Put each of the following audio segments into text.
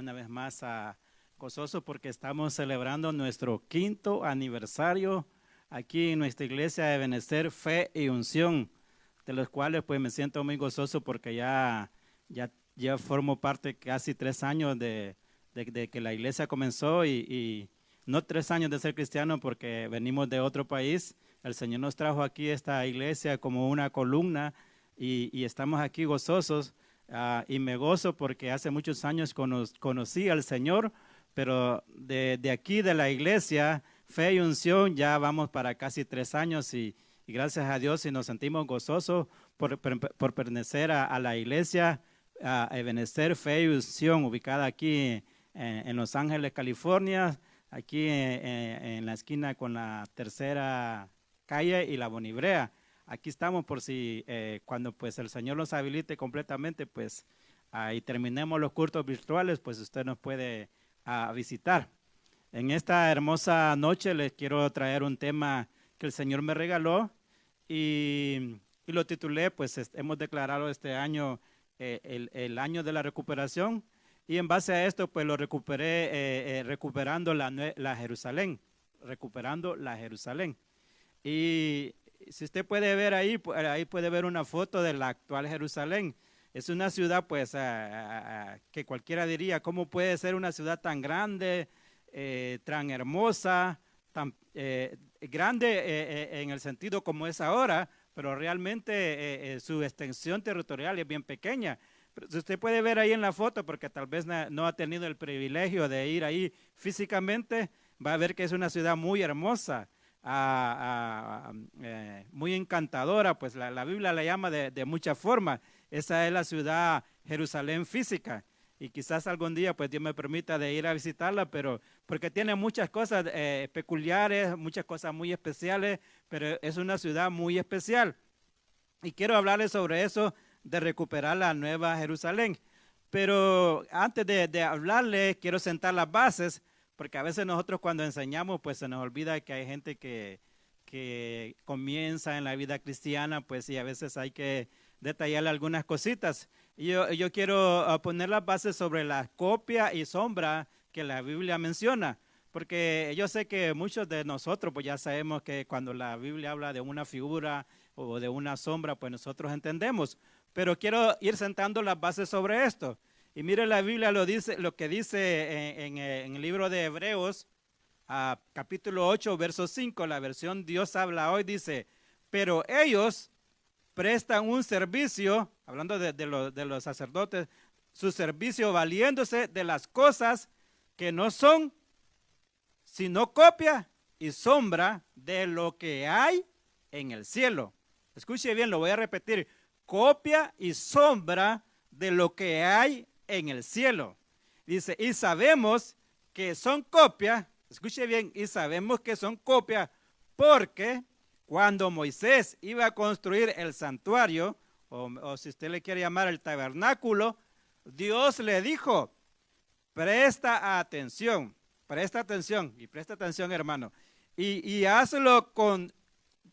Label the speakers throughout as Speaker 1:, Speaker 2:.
Speaker 1: una vez más gozoso porque estamos celebrando nuestro 5º aniversario aquí en nuestra iglesia de Ebenecer Fe y Unción, de los cuales pues me siento muy gozoso porque ya formo parte casi 3 años de que la iglesia comenzó y no 3 años de ser cristiano porque venimos de otro país. El Señor nos trajo aquí esta iglesia como una columna y estamos aquí gozosos. Y me gozo porque hace muchos años conocí al Señor, pero de aquí de la iglesia Fe y Unción ya vamos para casi 3 años y gracias a Dios y nos sentimos gozosos por pertenecer a la iglesia a Ebenecer Fe y Unción, ubicada aquí en Los Ángeles, California, aquí en la esquina con la Tercera Calle y la Bonibrea. Aquí estamos por si cuando pues el Señor nos habilite completamente, pues y terminemos los cultos virtuales, pues usted nos puede visitar. En esta hermosa noche les quiero traer un tema que el Señor me regaló y lo titulé, pues hemos declarado este año el año de la recuperación y en base a esto pues lo recuperé recuperando la Jerusalén, recuperando la Jerusalén. Y si usted puede ver ahí puede ver una foto de la actual Jerusalén. Es una ciudad pues que cualquiera diría, ¿cómo puede ser una ciudad tan grande, tan hermosa, tan grande en el sentido como es ahora, pero realmente su extensión territorial es bien pequeña? Pero si usted puede ver ahí en la foto, porque tal vez no ha tenido el privilegio de ir ahí físicamente, va a ver que es una ciudad muy hermosa. Muy encantadora, pues la Biblia la llama de muchas formas. Esa es la ciudad Jerusalén física y quizás algún día pues Dios me permita de ir a visitarla, pero porque tiene muchas cosas peculiares, muchas cosas muy especiales, pero es una ciudad muy especial y quiero hablarles sobre eso, de recuperar la nueva Jerusalén. Pero antes de hablarles, quiero sentar las bases, porque a veces nosotros cuando enseñamos, pues se nos olvida que hay gente que comienza en la vida cristiana, pues y a veces hay que detallarle algunas cositas. Yo quiero poner las bases sobre la copia y sombra que la Biblia menciona, porque yo sé que muchos de nosotros pues ya sabemos que cuando la Biblia habla de una figura o de una sombra, pues nosotros entendemos, pero quiero ir sentando las bases sobre esto. Y mire, la Biblia lo que dice en el libro de Hebreos, capítulo 8, verso 5, la versión Dios habla hoy, dice, pero ellos prestan un servicio, hablando de los sacerdotes, su servicio valiéndose de las cosas que no son, sino copia y sombra de lo que hay en el cielo. Escuche bien, lo voy a repetir, copia y sombra de lo que hay en el cielo. Dice, y sabemos que son copias, escuche bien, y sabemos que son copias porque cuando Moisés iba a construir el santuario, o si usted le quiere llamar el tabernáculo, Dios le dijo, presta atención hermano, y hazlo con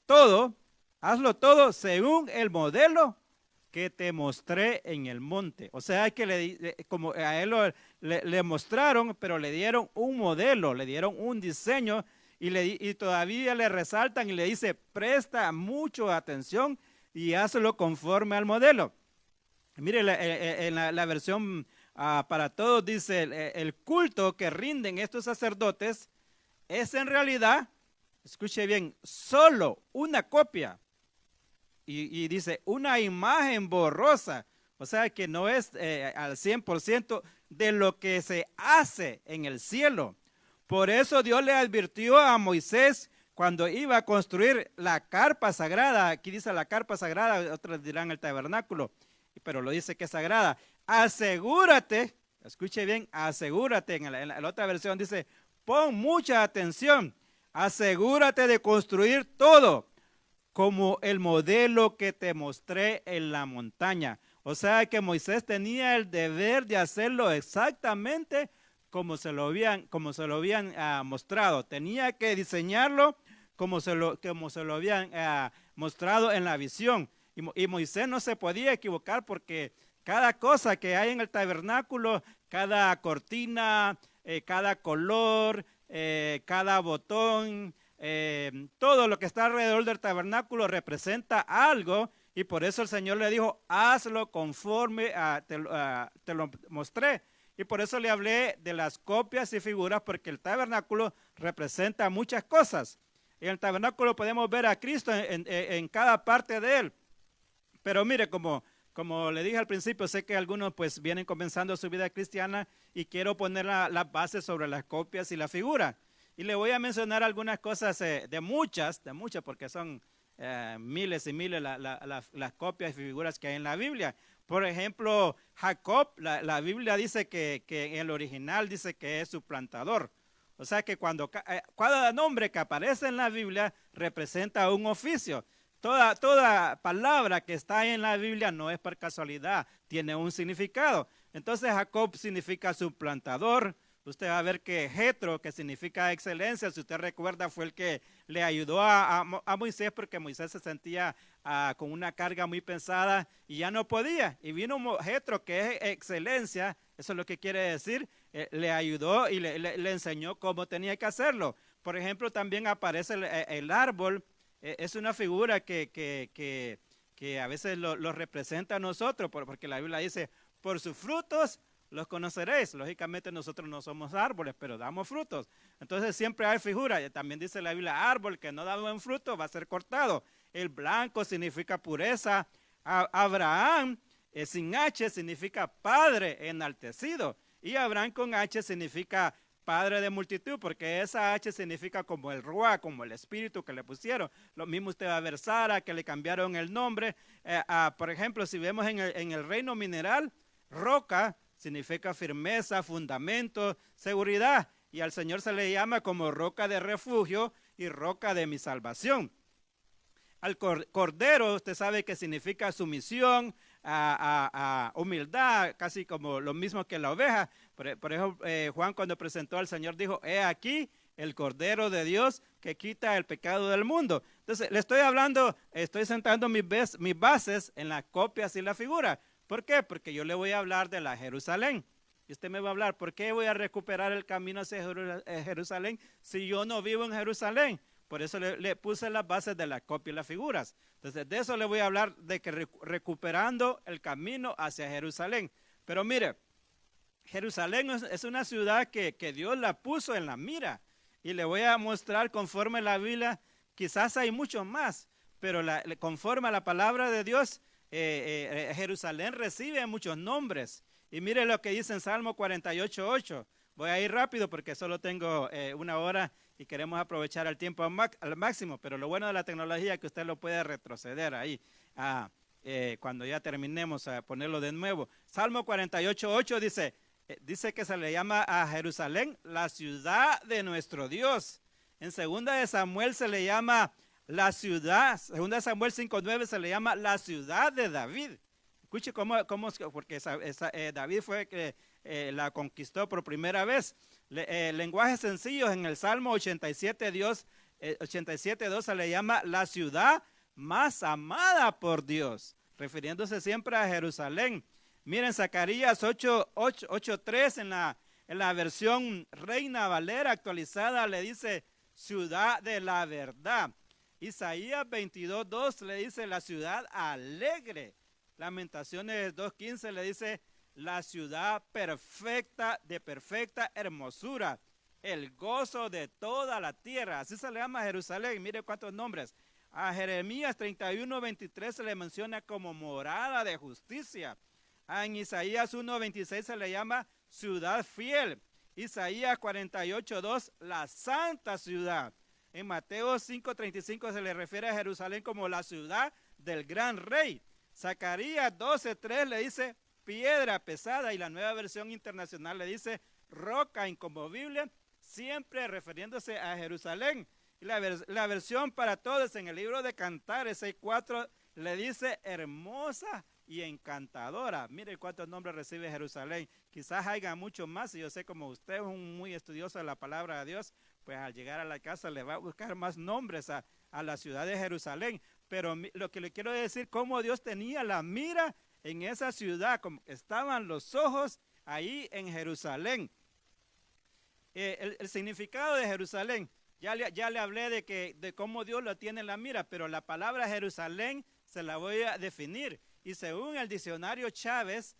Speaker 1: todo, hazlo todo según el modelo que te mostré en el monte. O sea que como a él le mostraron, pero le dieron un modelo, le dieron un diseño y todavía le resaltan y le dice, presta mucho atención y hazlo conforme al modelo. Mire, en la versión para todos dice, el culto que rinden estos sacerdotes es en realidad, escuche bien, solo una copia. Y dice, una imagen borrosa, o sea que no es al 100% de lo que se hace en el cielo. Por eso Dios le advirtió a Moisés cuando iba a construir la carpa sagrada, aquí dice la carpa sagrada, otros dirán el tabernáculo, pero lo dice que es sagrada. Asegúrate, escuche bien, asegúrate, en la otra versión dice, pon mucha atención, asegúrate de construir todo como el modelo que te mostré en la montaña. O sea que Moisés tenía el deber de hacerlo exactamente como se lo habían mostrado. Tenía que diseñarlo como se lo habían mostrado en la visión. Y Moisés no se podía equivocar porque cada cosa que hay en el tabernáculo, cada cortina, cada color, cada botón, todo lo que está alrededor del tabernáculo representa algo, y por eso el Señor le dijo, hazlo conforme te lo mostré. Y por eso le hablé de las copias y figuras, porque el tabernáculo representa muchas cosas. En el tabernáculo podemos ver a Cristo en cada parte de él. Pero mire, como le dije al principio, sé que algunos pues vienen comenzando su vida cristiana y quiero poner las bases sobre las copias y la figura. Y le voy a mencionar algunas cosas de muchas, porque son miles y miles las copias y figuras que hay en la Biblia. Por ejemplo, Jacob, la Biblia dice que en el original dice que es suplantador. O sea que cada nombre que aparece en la Biblia representa un oficio. Toda palabra que está en la Biblia no es por casualidad, tiene un significado. Entonces Jacob significa suplantador. Usted va a ver que Jetro, que significa excelencia, si usted recuerda, fue el que le ayudó a Moisés, porque Moisés se sentía con una carga muy pesada y ya no podía. Y vino Jetro, que es excelencia, eso es lo que quiere decir, le ayudó y le enseñó cómo tenía que hacerlo. Por ejemplo, también aparece el árbol, es una figura que a veces lo representa a nosotros, porque la Biblia dice, por sus frutos los conoceréis. Lógicamente nosotros no somos árboles, pero damos frutos. Entonces siempre hay figuras. También dice la Biblia, árbol que no da buen fruto va a ser cortado. El blanco significa pureza. Abraham, sin H, significa padre enaltecido. Y Abraham con H significa padre de multitud, porque esa H significa como el Ruach, como el espíritu que le pusieron. Lo mismo usted va a ver Sara, que le cambiaron el nombre. Por ejemplo, si vemos en el reino mineral, roca significa firmeza, fundamento, seguridad. Y al Señor se le llama como roca de refugio y roca de mi salvación. Al cordero, usted sabe que significa sumisión, humildad, casi como lo mismo que la oveja. Por ejemplo, Juan cuando presentó al Señor dijo, he aquí el Cordero de Dios que quita el pecado del mundo. Entonces, le estoy hablando, estoy sentando mis bases en las copias y la figura. ¿Por qué? Porque yo le voy a hablar de la Jerusalén. Y usted me va a hablar, ¿por qué voy a recuperar el camino hacia Jerusalén si yo no vivo en Jerusalén? Por eso le puse las bases de la copia y las figuras. Entonces, de eso le voy a hablar, de que recuperando el camino hacia Jerusalén. Pero mire, Jerusalén es una ciudad que Dios la puso en la mira. Y le voy a mostrar conforme la Biblia, quizás hay mucho más, pero conforme a la palabra de Dios, Jerusalén recibe muchos nombres. Y mire lo que dice en Salmo 48:8. Voy a ir rápido porque solo tengo una hora y queremos aprovechar el tiempo al máximo, pero lo bueno de la tecnología es que usted lo puede retroceder ahí cuando ya terminemos a ponerlo de nuevo. Salmo 48:8 dice que se le llama a Jerusalén la ciudad de nuestro Dios. En 2 de Samuel se le llama la ciudad, 2 de Samuel 5:9 se le llama la ciudad de David. Escuche porque David fue que la conquistó por primera vez. Lenguaje sencillo, en el Salmo 87:2 se le llama la ciudad más amada por Dios, refiriéndose siempre a Jerusalén. Miren, Zacarías 8:3 en la versión Reina Valera actualizada le dice ciudad de la verdad. Isaías 22:2 le dice la ciudad alegre. Lamentaciones 2:15 le dice la ciudad perfecta, de perfecta hermosura, el gozo de toda la tierra. Así se le llama a Jerusalén. Mire cuántos nombres. A Jeremías 31:23 se le menciona como morada de justicia. En Isaías 1:26 se le llama ciudad fiel. Isaías 48:2 la santa ciudad. En Mateo 5:35 se le refiere a Jerusalén como la ciudad del gran rey. Zacarías 12:3 le dice piedra pesada, y la Nueva Versión Internacional le dice roca inconmovible, siempre refiriéndose a Jerusalén. Y la versión para todos en el libro de Cantares 6:4 le dice hermosa y encantadora. Mire cuántos nombres recibe Jerusalén. Quizás haya mucho más, y yo sé como usted es muy estudioso de la palabra de Dios, pues al llegar a la casa le va a buscar más nombres a la ciudad de Jerusalén. Pero lo que le quiero decir, cómo Dios tenía la mira en esa ciudad, como estaban los ojos ahí en Jerusalén. El significado de Jerusalén, ya le hablé de cómo Dios lo tiene en la mira, pero la palabra Jerusalén se la voy a definir. Y según el diccionario Chávez,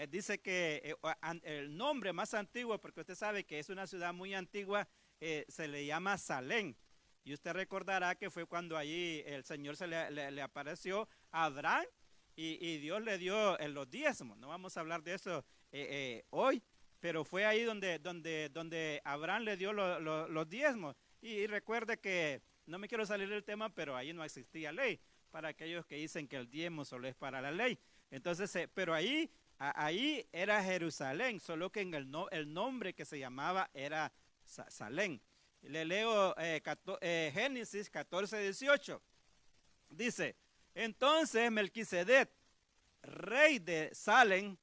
Speaker 1: dice que el nombre más antiguo, porque usted sabe que es una ciudad muy antigua, se le llama Salem. Y usted recordará que fue cuando allí el Señor le apareció a Abraham y Dios le dio los diezmos. No vamos a hablar de eso hoy, pero fue ahí donde Abraham le dio los diezmos. Y recuerde que, no me quiero salir del tema, pero ahí no existía ley, para aquellos que dicen que el diezmo solo es para la ley. Entonces, pero ahí era Jerusalén, solo que en el nombre que se llamaba era Salem. Le leo Génesis 14:18. Dice, entonces Melquisedec, rey de Salem,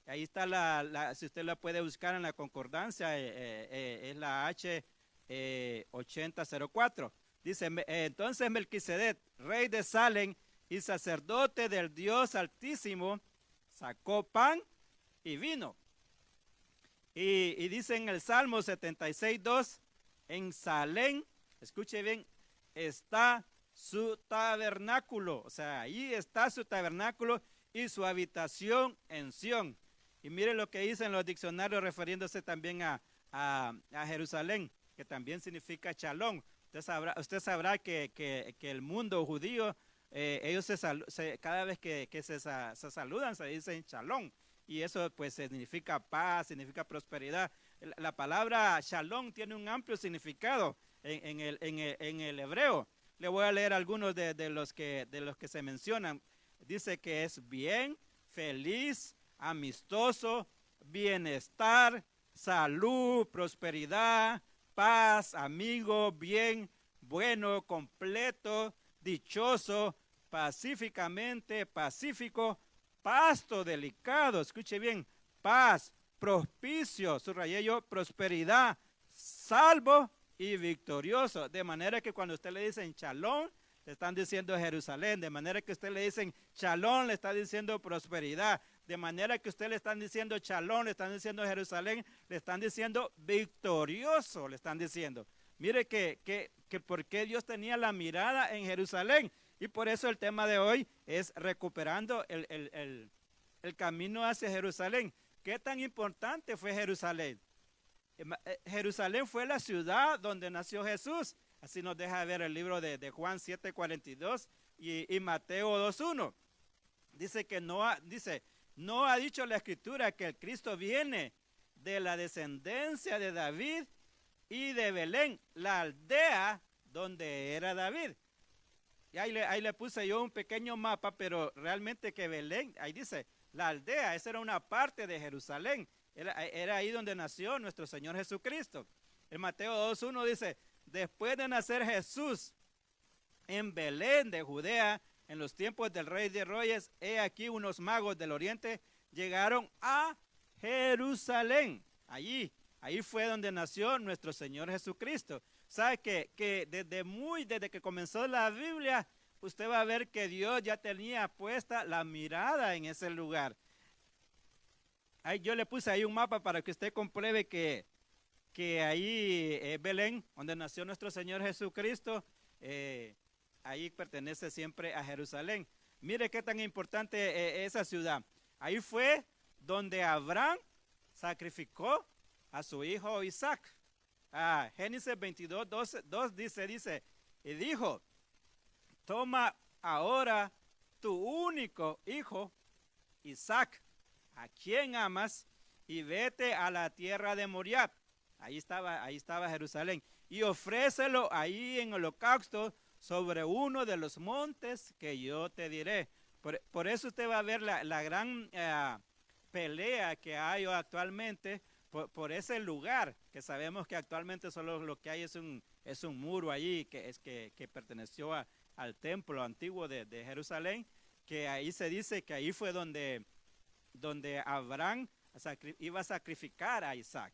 Speaker 1: ahí está si usted la puede buscar en la concordancia, es la H8004. Dice, entonces Melquisedec, rey de Salem y sacerdote del Dios Altísimo, sacó pan y vino. Y dice en el Salmo 76:2, en Salem, escuche bien, está su tabernáculo. O sea, ahí está su tabernáculo y su habitación en Sión. Y mire lo que dicen los diccionarios refiriéndose también a Jerusalén, que también significa Shalom. Usted sabrá que el mundo judío, ellos cada vez que se saludan se dicen Shalom. Y eso pues significa paz, significa prosperidad. La palabra Shalom tiene un amplio significado en el hebreo. Le voy a leer algunos de los que se mencionan. Dice que es bien, feliz, amistoso, bienestar, salud, prosperidad, paz, amigo, bien, bueno, completo, dichoso, pacíficamente, pacífico, pasto delicado, escuche bien, paz, propicio, subrayé yo, prosperidad, salvo y victorioso. De manera que cuando usted le dicen Shalom, le están diciendo Jerusalén. De manera que usted le dicen Shalom, le está diciendo prosperidad. De manera que usted le están diciendo Shalom, le están diciendo Jerusalén, le están diciendo victorioso, le están diciendo. Mire que por qué Dios tenía la mirada en Jerusalén. Y por eso el tema de hoy es recuperando el camino hacia Jerusalén. ¿Qué tan importante fue Jerusalén? Jerusalén fue la ciudad donde nació Jesús. Así nos deja ver el libro de Juan 7:42 y Mateo 2:1. Dice que no ha dicho la Escritura que el Cristo viene de la descendencia de David y de Belén, la aldea donde era David. Y ahí le puse yo un pequeño mapa, pero realmente que Belén, ahí dice, la aldea, esa era una parte de Jerusalén. Era ahí donde nació nuestro Señor Jesucristo. En Mateo 2:1 dice, después de nacer Jesús en Belén de Judea, en los tiempos del rey de reyes, he aquí unos magos del oriente llegaron a Jerusalén. Ahí fue donde nació nuestro Señor Jesucristo. ¿Sabe que desde que comenzó la Biblia, usted va a ver que Dios ya tenía puesta la mirada en ese lugar? Ahí yo le puse ahí un mapa para que usted compruebe que ahí Belén, donde nació nuestro Señor Jesucristo, ahí pertenece siempre a Jerusalén. Mire qué tan importante esa ciudad. Ahí fue donde Abraham sacrificó a su hijo Isaac. Génesis 22:2 dice, y dijo, toma ahora tu único hijo, Isaac, a quien amas, y vete a la tierra de Moriah. Ahí estaba Jerusalén. Y ofrécelo ahí en holocausto sobre uno de los montes que yo te diré. Por eso usted va a ver la gran pelea que hay actualmente por ese lugar, que sabemos que actualmente solo lo que hay es un muro allí que perteneció al templo antiguo de Jerusalén, que ahí se dice que ahí fue donde Abraham iba a sacrificar a Isaac.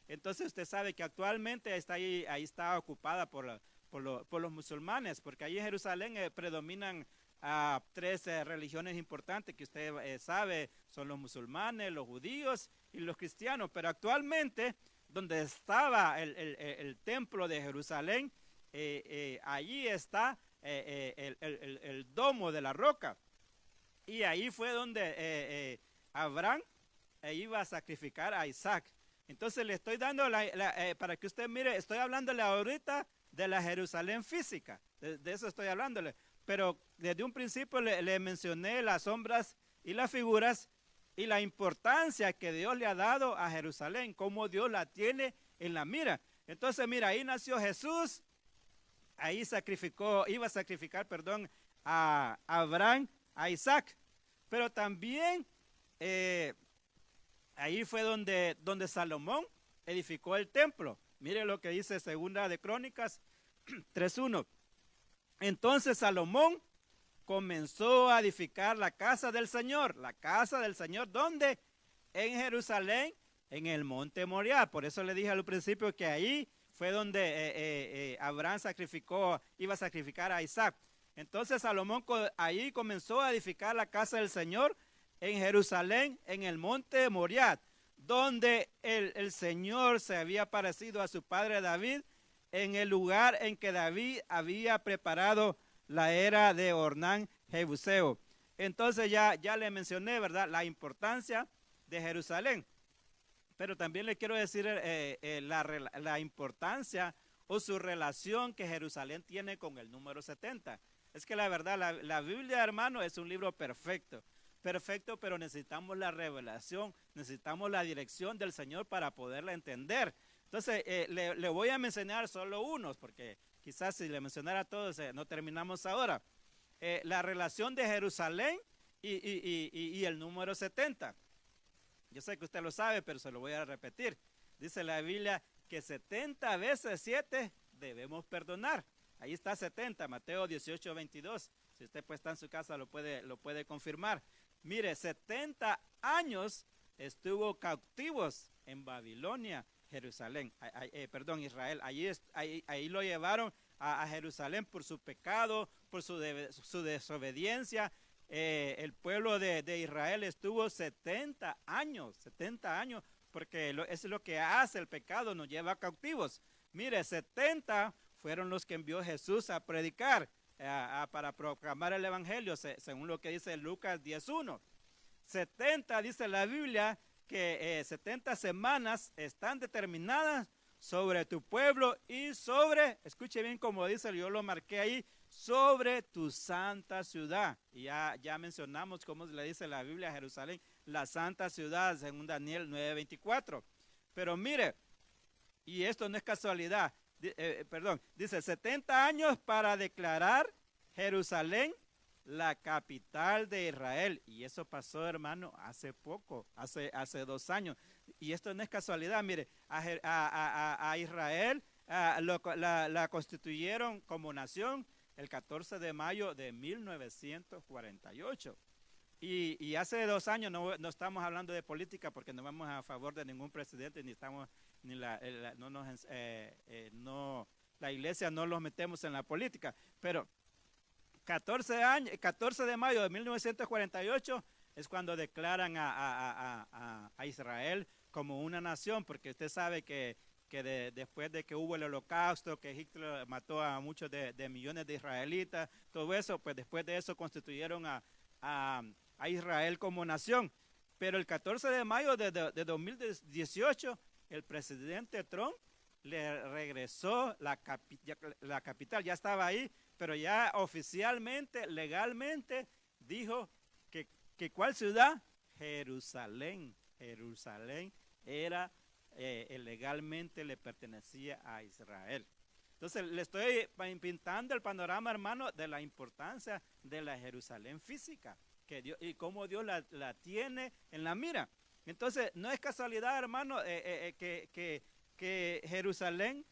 Speaker 1: Entonces usted sabe que actualmente ahí está ocupada por los musulmanes, porque ahí en Jerusalén predominan tres religiones importantes que usted sabe, son los musulmanes, los judíos y los cristianos, pero actualmente donde estaba el templo de Jerusalén, allí está el domo de la roca, y ahí fue donde Abraham iba a sacrificar a Isaac. Entonces le estoy dando, para que usted mire, estoy hablándole ahorita de la Jerusalén física, de eso estoy hablándole, pero desde un principio le mencioné las sombras y las figuras y la importancia que Dios le ha dado a Jerusalén, cómo Dios la tiene en la mira. Entonces mira, ahí nació Jesús, ahí iba a sacrificar, a Abraham, a Isaac, pero también ahí fue donde Salomón edificó el templo. Mire lo que dice Segunda de Crónicas 3:1. Entonces Salomón comenzó a edificar la casa del Señor. La casa del Señor, ¿dónde? En Jerusalén, en el monte Moriah. Por eso le dije al principio que ahí fue donde Abraham iba a sacrificar a Isaac. Entonces Salomón ahí comenzó a edificar la casa del Señor en Jerusalén, en el monte Moriah, donde el Señor se había aparecido a su padre David, en el lugar en que David había preparado la era de Ornán Jebuseo. Entonces ya le mencioné, ¿verdad?, la importancia de Jerusalén. Pero también le quiero decir la importancia o su relación que Jerusalén tiene con el número 70. Es que la verdad, la Biblia, hermano, es un libro perfecto, pero necesitamos la revelación, necesitamos la dirección del Señor para poderla entender. Entonces, le voy a mencionar solo unos, porque quizás si le mencionara a todos, no terminamos ahora. La relación de Jerusalén y el número 70. Yo sé que usted lo sabe, pero se lo voy a repetir. Dice la Biblia que 70 veces 7 debemos perdonar. Ahí está 70, Mateo 18:22. Si usted pues está en su casa lo puede confirmar. Mire, 70 años estuvo cautivos en Babilonia, Israel. Ahí lo llevaron a Jerusalén por su pecado, por su desobediencia. El pueblo de Israel estuvo 70 años, porque es lo que hace el pecado, nos lleva cautivos. Mire, 70 fueron los que envió Jesús a predicar, para proclamar el evangelio, según lo que dice Lucas 10:1. 70, dice la Biblia, que 70 semanas están determinadas sobre tu pueblo y escuche bien como dice, yo lo marqué ahí, sobre tu santa ciudad. Y ya mencionamos cómo le dice la Biblia a Jerusalén, la santa ciudad, según Daniel 9:24. Pero mire, y esto no es casualidad, dice 70 años para declarar Jerusalén la capital de Israel. Y eso pasó, hermano, hace poco, hace 2 años. Y esto no es casualidad, mire, a Israel la constituyeron como nación el 14 de mayo de 1948. Y hace 2 años, no estamos hablando de política porque no vamos a favor de ningún presidente, la iglesia no los metemos en la política, pero 14 de mayo de 1948 es cuando declaran a Israel como una nación, porque usted sabe que después de que hubo el holocausto, que Hitler mató a muchos de millones de israelitas, todo eso, pues después de eso constituyeron a Israel como nación. Pero el 14 de mayo de 2018, el presidente Trump le regresó la capital, ya estaba ahí, pero ya oficialmente, legalmente, dijo que ¿cuál ciudad? Jerusalén. Jerusalén era, legalmente le pertenecía a Israel. Entonces le estoy pintando el panorama, hermano, de la importancia de la Jerusalén física, y cómo Dios la tiene en la mira. Entonces no es casualidad, hermano, que Jerusalén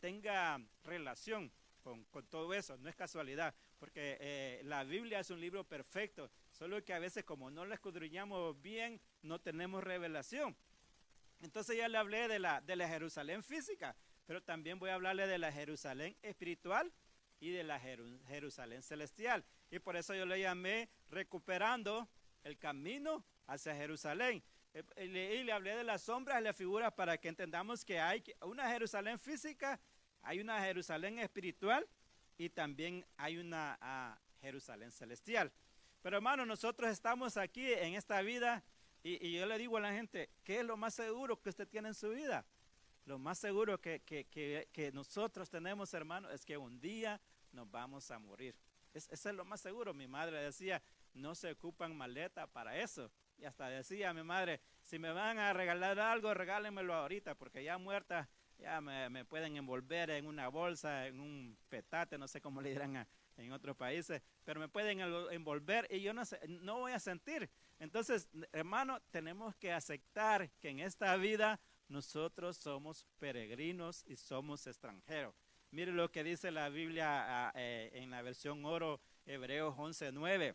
Speaker 1: tenga relación con todo eso, no es casualidad, porque la Biblia es un libro perfecto, solo que a veces como no lo escudriñamos bien, no tenemos revelación. Entonces ya le hablé de la Jerusalén física, pero también voy a hablarle de la Jerusalén espiritual y de la Jerusalén celestial. Y por eso yo le llamé recuperando el camino hacia Jerusalén. Y le hablé de las sombras y las figuras para que entendamos que hay una Jerusalén física, hay una Jerusalén espiritual y también hay una Jerusalén celestial. Pero hermano, nosotros estamos aquí en esta vida y yo le digo a la gente, ¿qué es lo más seguro que usted tiene en su vida? Lo más seguro que nosotros tenemos, hermano, es que un día nos vamos a morir. Eso es lo más seguro. Mi madre decía, no se ocupan maleta para eso. Y hasta decía mi madre, si me van a regalar algo, regálenmelo ahorita, porque ya muerta, ya me pueden envolver en una bolsa, en un petate, no sé cómo le dirán en otros países, pero me pueden envolver y yo no voy a sentir. Entonces, hermano, tenemos que aceptar que en esta vida nosotros somos peregrinos y somos extranjeros. Mire lo que dice la Biblia en la versión oro, Hebreos 11:9.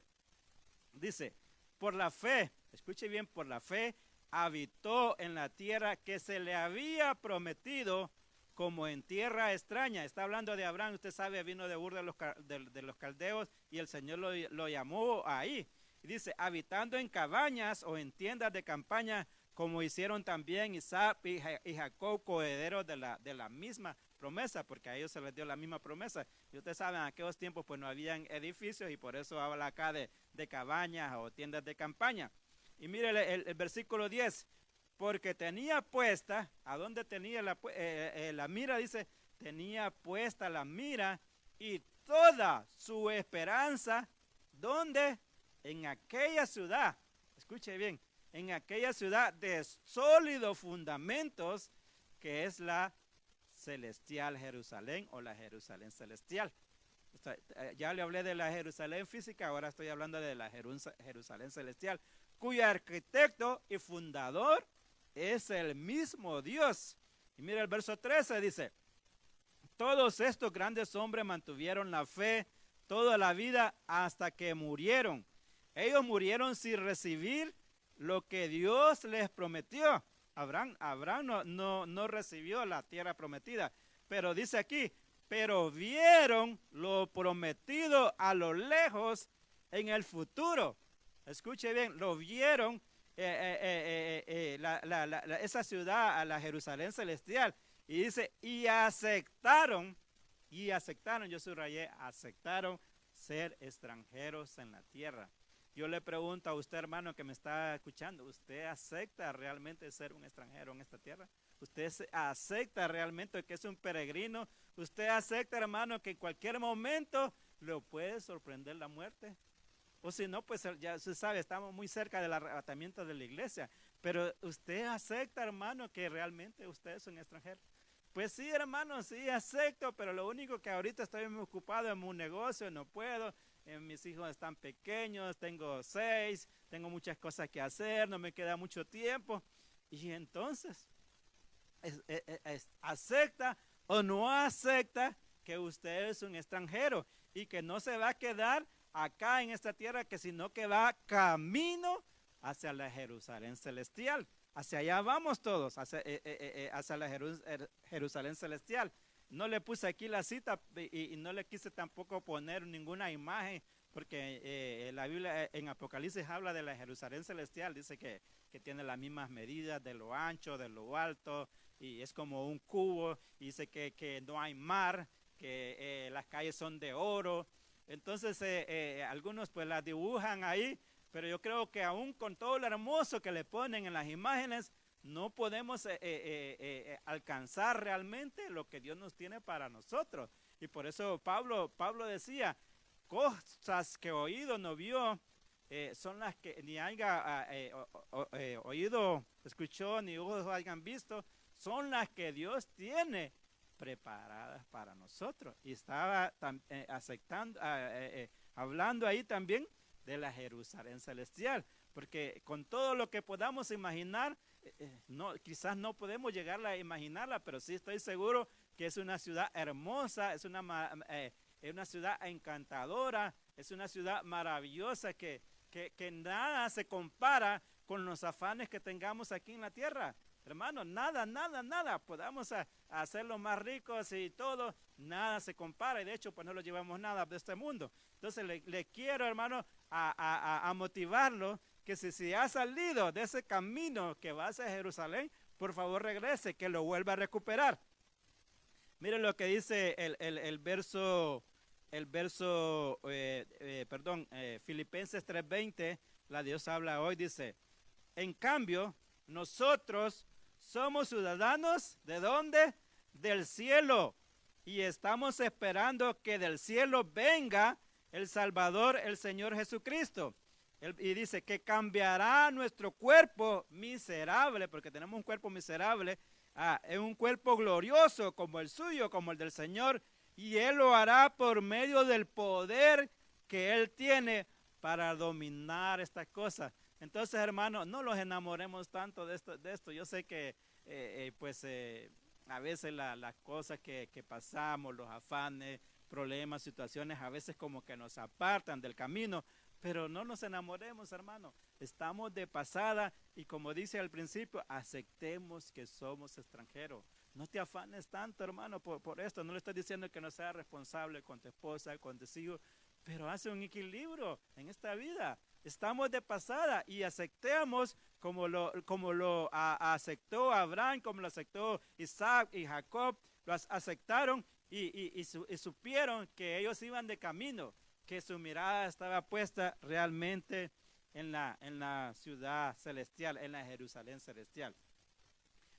Speaker 1: Dice, por la fe, escuche bien, por la fe habitó en la tierra que se le había prometido como en tierra extraña. Está hablando de Abraham, usted sabe, vino de Ur de los caldeos y el Señor lo llamó ahí. Y dice, habitando en cabañas o en tiendas de campaña, como hicieron también Isaac y Jacob, coherederos de la misma promesa, porque a ellos se les dio la misma promesa. Y ustedes saben, en aquellos tiempos pues no habían edificios y por eso habla acá de cabañas o tiendas de campaña. Y mire el versículo 10, porque tenía puesta, ¿a dónde tenía la mira? Dice, tenía puesta la mira y toda su esperanza, ¿dónde? En aquella ciudad, escuche bien, en aquella ciudad de sólidos fundamentos que es la celestial Jerusalén o la Jerusalén celestial. Ya le hablé de la Jerusalén física, ahora estoy hablando de la Jerusalén celestial, cuyo arquitecto y fundador es el mismo Dios. Y mira el verso 13, dice, todos estos grandes hombres mantuvieron la fe toda la vida hasta que murieron. Ellos murieron sin recibir lo que Dios les prometió. Abraham no recibió la tierra prometida, pero dice aquí, pero vieron lo prometido a lo lejos en el futuro. Escuche bien, lo vieron esa ciudad, a la Jerusalén celestial. Y dice, y aceptaron, yo subrayé, aceptaron ser extranjeros en la tierra. Yo le pregunto a usted, hermano, que me está escuchando, ¿usted acepta realmente ser un extranjero en esta tierra? ¿Usted acepta realmente que es un peregrino? ¿Usted acepta, hermano, que en cualquier momento lo puede sorprender la muerte? O si no, pues ya usted sabe, estamos muy cerca del arrebatamiento de la iglesia. Pero ¿usted acepta, hermano, que realmente usted es un extranjero? Pues sí, hermano, sí acepto, pero lo único que ahorita estoy muy ocupado en un negocio, no puedo. Mis hijos están pequeños, tengo 6, tengo muchas cosas que hacer, no me queda mucho tiempo. Y entonces, ¿acepta o no acepta que usted es un extranjero y que no se va a quedar acá en esta tierra, que sino que va camino hacia la Jerusalén celestial? Hacia allá vamos todos, hacia la Jerusalén celestial. No le puse aquí la cita y no le quise tampoco poner ninguna imagen, porque la Biblia en Apocalipsis habla de la Jerusalén celestial, dice que tiene las mismas medidas de lo ancho, de lo alto, y es como un cubo, y dice que no hay mar, que las calles son de oro. Entonces algunos pues las dibujan ahí, pero yo creo que aún con todo lo hermoso que le ponen en las imágenes, no podemos alcanzar realmente lo que Dios nos tiene para nosotros. Y por eso Pablo decía, cosas que oído no vio, son las que ni haya oído, escuchó, ni ojos hayan visto, son las que Dios tiene preparadas para nosotros. Y estaba hablando ahí también de la Jerusalén celestial, porque con todo lo que podamos imaginar, quizás no podemos llegar a imaginarla, pero sí estoy seguro que es una ciudad hermosa, es una ciudad encantadora, es una ciudad maravillosa que nada se compara con los afanes que tengamos aquí en la tierra. Hermano, nada. Podamos hacerlo más ricos y todo, nada se compara. Y de hecho, pues no lo llevamos nada de este mundo. Entonces, le quiero, hermano, a motivarlo, que si ha salido de ese camino que va hacia Jerusalén, por favor regrese, que lo vuelva a recuperar. Miren lo que dice Filipenses 3:20, la Dios habla hoy, dice, en cambio, nosotros somos ciudadanos, ¿de dónde? Del cielo, y estamos esperando que del cielo venga el Salvador, el Señor Jesucristo. Y dice que cambiará nuestro cuerpo miserable, porque tenemos un cuerpo miserable, es un cuerpo glorioso como el suyo, como el del Señor, y Él lo hará por medio del poder que Él tiene para dominar estas cosas. Entonces, hermanos, no los enamoremos tanto de esto. Yo sé que a veces las cosas que pasamos, los afanes, problemas, situaciones, a veces como que nos apartan del camino, pero no nos enamoremos, hermano. Estamos de pasada y como dice al principio, aceptemos que somos extranjeros. No te afanes tanto, hermano, por esto. No le estoy diciendo que no seas responsable con tu esposa, con tus hijos, pero hace un equilibrio en esta vida. Estamos de pasada y aceptemos como lo aceptó Abraham, como lo aceptó Isaac y Jacob. Lo aceptaron y supieron que ellos iban de camino, que su mirada estaba puesta realmente en la ciudad celestial, en la Jerusalén celestial.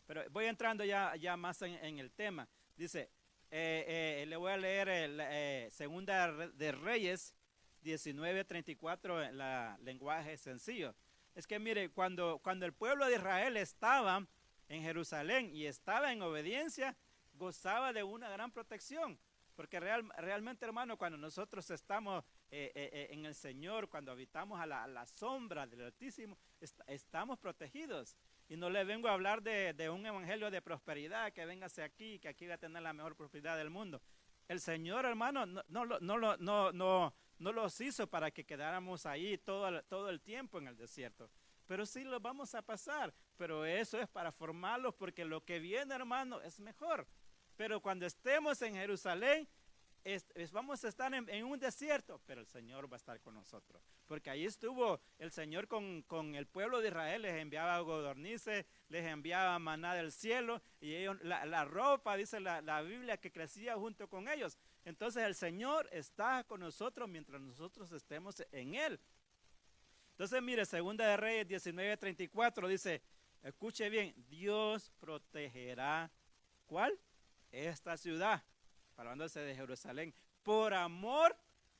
Speaker 1: Pero voy entrando ya más en el tema. Dice, le voy a leer Segunda de Reyes 19:34 en la lenguaje sencillo. Es que mire, cuando el pueblo de Israel estaba en Jerusalén y estaba en obediencia, gozaba de una gran protección. Porque realmente, hermano, cuando nosotros estamos en el Señor, cuando habitamos a la sombra del Altísimo, estamos protegidos. Y no le vengo a hablar de un evangelio de prosperidad, que véngase aquí, que aquí va a tener la mejor prosperidad del mundo. El Señor, hermano, no los hizo para que quedáramos ahí todo el tiempo en el desierto. Pero sí lo vamos a pasar. Pero eso es para formarlos, porque lo que viene, hermano, es mejor. Pero cuando estemos en Jerusalén, vamos a estar en un desierto, pero el Señor va a estar con nosotros. Porque ahí estuvo el Señor con el pueblo de Israel, les enviaba codornices, les enviaba maná del cielo, y ellos, la ropa, dice la Biblia, que crecía junto con ellos. Entonces el Señor está con nosotros mientras nosotros estemos en Él. Entonces mire, Segunda de Reyes 19:34 dice, escuche bien, Dios protegerá, ¿cuál? Esta ciudad, hablándose de Jerusalén, por amor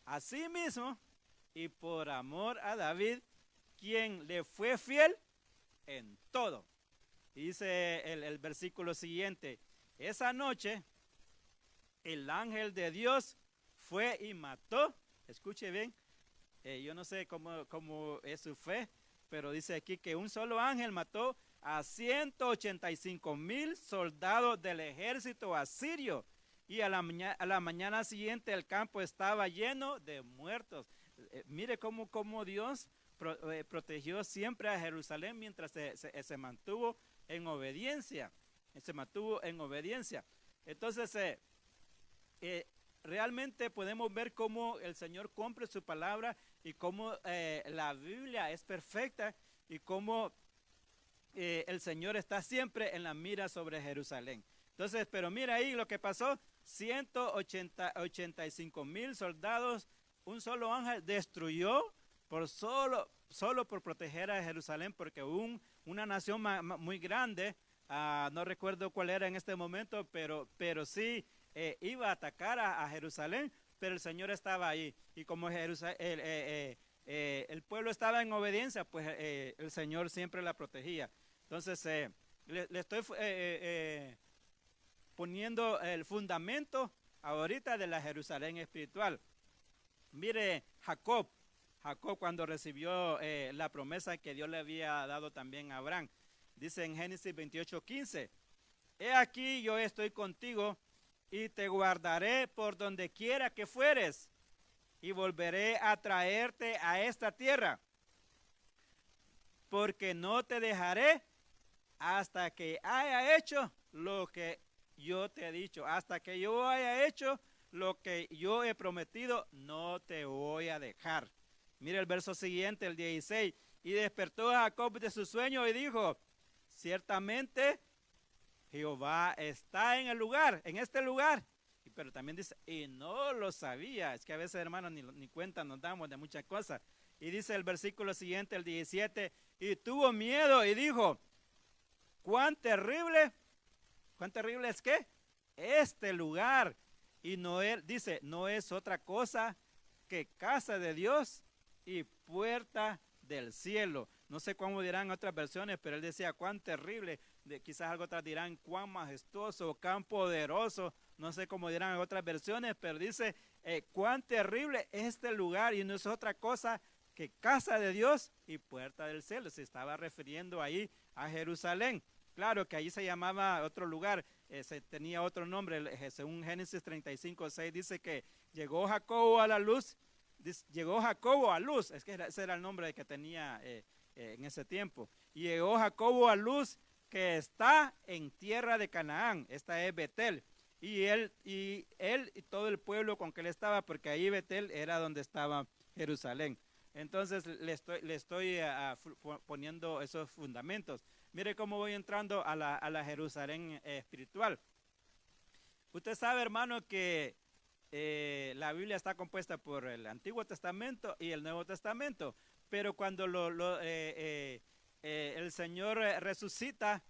Speaker 1: a sí mismo y por amor a David, quien le fue fiel en todo. Y dice el versículo siguiente, esa noche el ángel de Dios fue y mató, escuche bien, yo no sé cómo es su fe, pero dice aquí que un solo ángel mató a 185,000 soldados del ejército asirio, y a la mañana siguiente el campo estaba lleno de muertos. Mire cómo Dios protegió siempre a Jerusalén mientras se mantuvo en obediencia. Entonces, realmente podemos ver cómo el Señor cumple su palabra y cómo la Biblia es perfecta y cómo el Señor está siempre en la mira sobre Jerusalén. Entonces, pero mira ahí lo que pasó, 185,000 soldados, un solo ángel destruyó solo por proteger a Jerusalén, porque una nación muy grande, no recuerdo cuál era en este momento, pero sí iba a atacar a Jerusalén, pero el Señor estaba ahí, y como el pueblo estaba en obediencia, pues el Señor siempre la protegía. Entonces, le estoy poniendo el fundamento ahorita de la Jerusalén espiritual. Mire, Jacob cuando recibió la promesa que Dios le había dado también a Abraham, dice en Génesis 28:15, he aquí yo estoy contigo y te guardaré por donde quiera que fueres y volveré a traerte a esta tierra, porque no te dejaré hasta que haya hecho lo que yo te he dicho, hasta que yo haya hecho lo que yo he prometido, no te voy a dejar. Mira el verso siguiente, el 16. Y despertó Jacob de su sueño y dijo, ciertamente Jehová está en el lugar, en este lugar. Pero también dice, y no lo sabía. Es que a veces, hermanos, ni cuenta nos damos de muchas cosas. Y dice el versículo siguiente, el 17, y tuvo miedo y dijo, cuán terrible es que este lugar. Y Noé dice, no es otra cosa que casa de Dios y puerta del cielo. No sé cómo dirán otras versiones, pero él decía cuán terrible. Quizás algo otras dirán cuán majestuoso, cuán poderoso. No sé cómo dirán en otras versiones, pero dice cuán terrible es este lugar y no es otra cosa que casa de Dios y puerta del cielo. Se estaba refiriendo ahí a Jerusalén. Claro que allí se llamaba otro lugar, se tenía otro nombre. Según Génesis 35:6 dice que llegó Jacobo a la luz. Llegó Jacobo a luz, es que ese era el nombre que tenía en ese tiempo. Y llegó Jacobo a luz que está en tierra de Canaán, esta es Betel. Y él y todo el pueblo con que él estaba, porque ahí Betel era donde estaba Jerusalén. Entonces le estoy poniendo esos fundamentos. Mire cómo voy entrando a la Jerusalén espiritual. Usted sabe, hermano, que la Biblia está compuesta por el Antiguo Testamento y el Nuevo Testamento, pero cuando el Señor resucita,